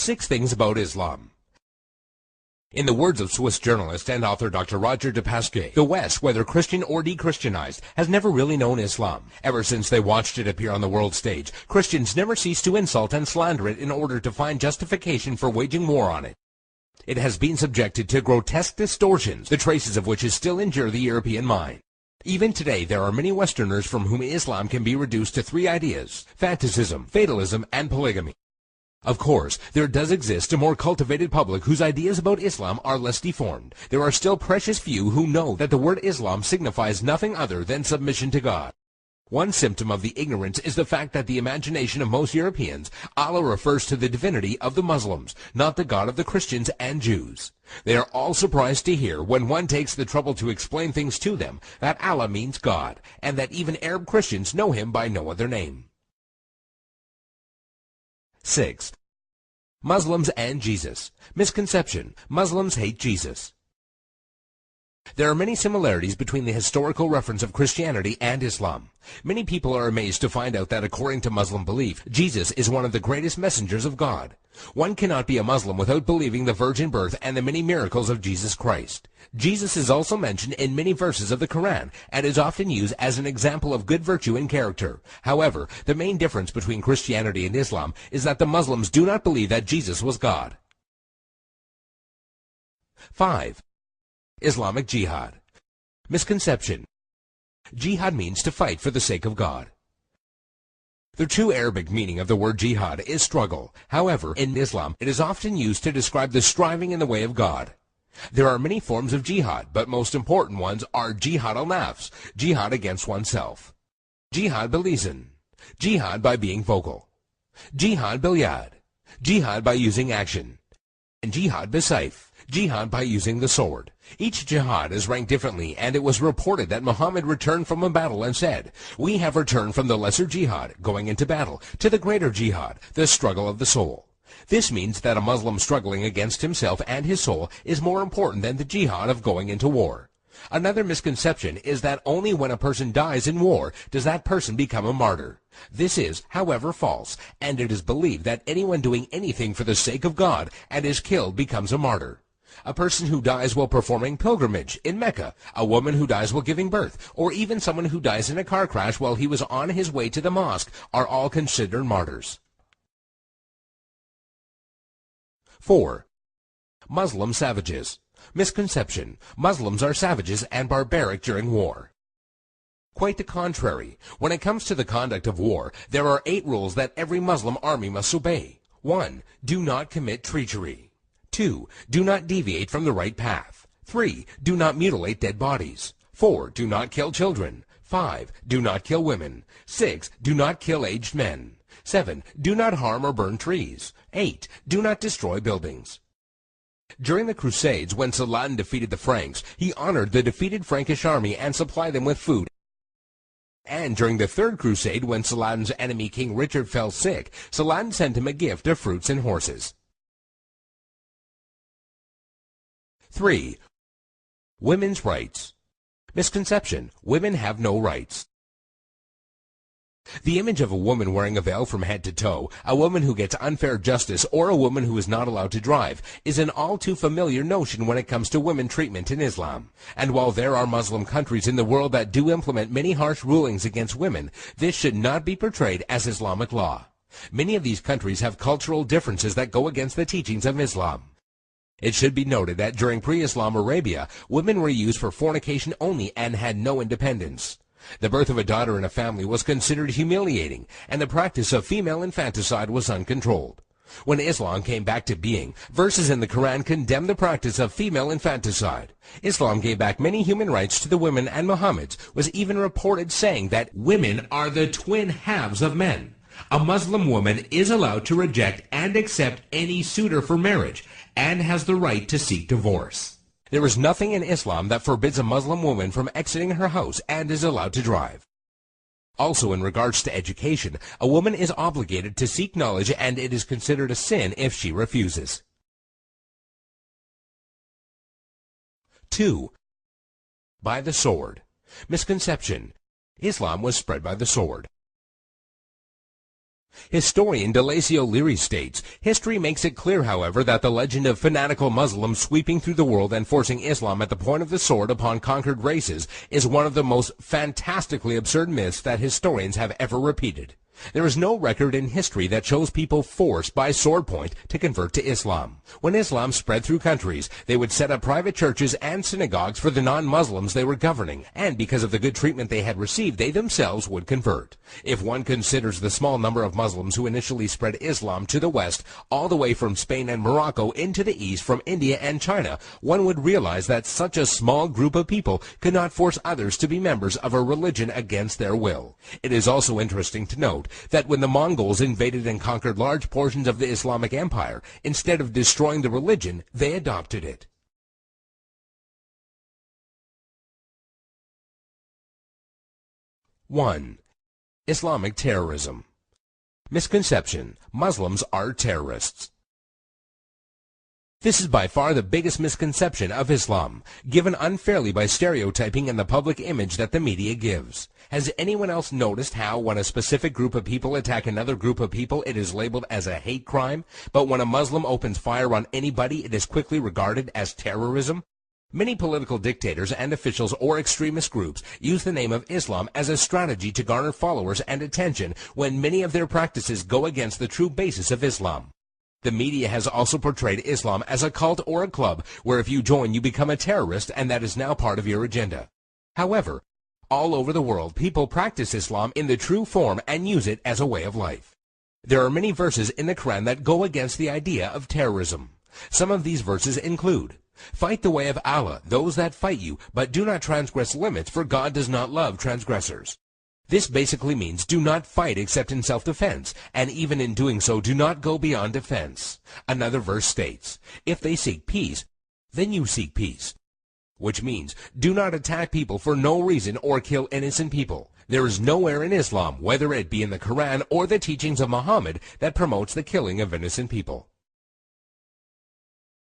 6 Things About Islam. In the words of Swiss journalist and author Dr. Roger de Pasquier, the West, whether Christian or de-Christianized, has never really known Islam. Ever since they watched it appear on the world stage, Christians never ceased to insult and slander it in order to find justification for waging war on it. It has been subjected to grotesque distortions, the traces of which still injure the European mind. Even today, there are many Westerners from whom Islam can be reduced to 3 ideas: fanaticism, fatalism, and polygamy. Of course, there does exist a more cultivated public whose ideas about Islam are less deformed. There are still precious few who know that the word Islam signifies nothing other than submission to God. One symptom of the ignorance is the fact that the imagination of most Europeans, Allah refers to the divinity of the Muslims, not the God of the Christians and Jews. They are all surprised to hear, when one takes the trouble to explain things to them, that Allah means God, and that even Arab Christians know him by no other name. 6. Muslims and Jesus. Misconception: Muslims hate Jesus. There are many similarities between the historical reference of Christianity and Islam. Many people are amazed to find out that according to Muslim belief, Jesus is one of the greatest messengers of God. One cannot be a Muslim without believing the virgin birth and the many miracles of Jesus Christ. Jesus is also mentioned in many verses of the Quran and is often used as an example of good virtue and character. However, the main difference between Christianity and Islam is that the Muslims do not believe that Jesus was God. 5. Islamic Jihad. Misconception: Jihad means to fight for the sake of God. The true Arabic meaning of the word jihad is struggle. However, in Islam, it is often used to describe the striving in the way of God. There are many forms of jihad, but most important ones are jihad al-nafs, jihad against oneself, jihad bil-lisan, jihad by being vocal, jihad bil-yad, jihad by using action, and jihad bis-sayf, jihad by using the sword. Each jihad is ranked differently, and it was reported that Muhammad returned from a battle and said, "We have returned from the lesser jihad, going into battle, to the greater jihad, the struggle of the soul." This means that a Muslim struggling against himself and his soul is more important than the jihad of going into war. Another misconception is that only when a person dies in war does that person become a martyr. This is, however, false, and it is believed that anyone doing anything for the sake of God and is killed becomes a martyr. A person who dies while performing pilgrimage in Mecca, a woman who dies while giving birth, or even someone who dies in a car crash while he was on his way to the mosque are all considered martyrs. 4. Muslim savages. Misconception: Muslims are savages and barbaric during war. Quite the contrary. When it comes to the conduct of war, there are 8 rules that every Muslim army must obey. 1. Do not commit treachery. 2. Do not deviate from the right path. 3. Do not mutilate dead bodies. 4. Do not kill children. 5. Do not kill women. 6. Do not kill aged men. 7. Do not harm or burn trees. 8. Do not destroy buildings. During the Crusades, when Saladin defeated the Franks, he honored the defeated Frankish army and supplied them with food. And during the Third Crusade, when Saladin's enemy King Richard fell sick, Saladin sent him a gift of fruits and horses. 3. Women's rights. Misconception: Women have no rights. The image of a woman wearing a veil from head to toe, a woman who gets unfair justice, or a woman who is not allowed to drive, is an all too familiar notion when it comes to women treatment in Islam. And while there are Muslim countries in the world that do implement many harsh rulings against women, this should not be portrayed as Islamic law. Many of these countries have cultural differences that go against the teachings of Islam. It should be noted that during pre-Islam Arabia, women were used for fornication only and had no independence. The birth of a daughter in a family was considered humiliating, and the practice of female infanticide was uncontrolled. When Islam came back to being, verses in the Quran condemned the practice of female infanticide. Islam gave back many human rights to the women, and Muhammad was even reported saying that women are the twin halves of men. A Muslim woman is allowed to reject and accept any suitor for marriage, and has the right to seek divorce. There is nothing in Islam that forbids a Muslim woman from exiting her house and is allowed to drive. Also, in regards to education, a woman is obligated to seek knowledge, and it is considered a sin if she refuses. 2. By the sword. Misconception: Islam was spread by the sword. Historian Delasio Leary states, history makes it clear, however, that the legend of fanatical Muslims sweeping through the world and forcing Islam at the point of the sword upon conquered races is one of the most fantastically absurd myths that historians have ever repeated. There is no record in history that shows people forced by sword point to convert to Islam. When Islam spread through countries, they would set up private churches and synagogues for the non-Muslims they were governing, and because of the good treatment they had received, they themselves would convert. If one considers the small number of Muslims who initially spread Islam to the west, all the way from Spain and Morocco into the east from India and China, one would realize that such a small group of people could not force others to be members of a religion against their will. It is also interesting to note that when the Mongols invaded and conquered large portions of the Islamic Empire, instead of destroying the religion, they adopted it. One, Islamic terrorism. Misconception: Muslims are terrorists. This is by far the biggest misconception of Islam, given unfairly by stereotyping and the public image that the media gives. Has anyone else noticed how when a specific group of people attack another group of people, it is labeled as a hate crime, but when a Muslim opens fire on anybody, it is quickly regarded as terrorism? Many political dictators and officials or extremist groups use the name of Islam as a strategy to garner followers and attention when many of their practices go against the true basis of Islam. The media has also portrayed Islam as a cult or a club where if you join you become a terrorist, and that is now part of your agenda. However, all over the world people practice Islam in the true form and use it as a way of life. There are many verses in the Quran that go against the idea of terrorism. Some of these verses include, "Fight the way of Allah, those that fight you, but do not transgress limits, for God does not love transgressors." This basically means do not fight except in self-defense, and even in doing so, do not go beyond defense. Another verse states, "If they seek peace, then you seek peace," which means do not attack people for no reason or kill innocent people. There is nowhere in Islam, whether it be in the Quran or the teachings of Muhammad, that promotes the killing of innocent people.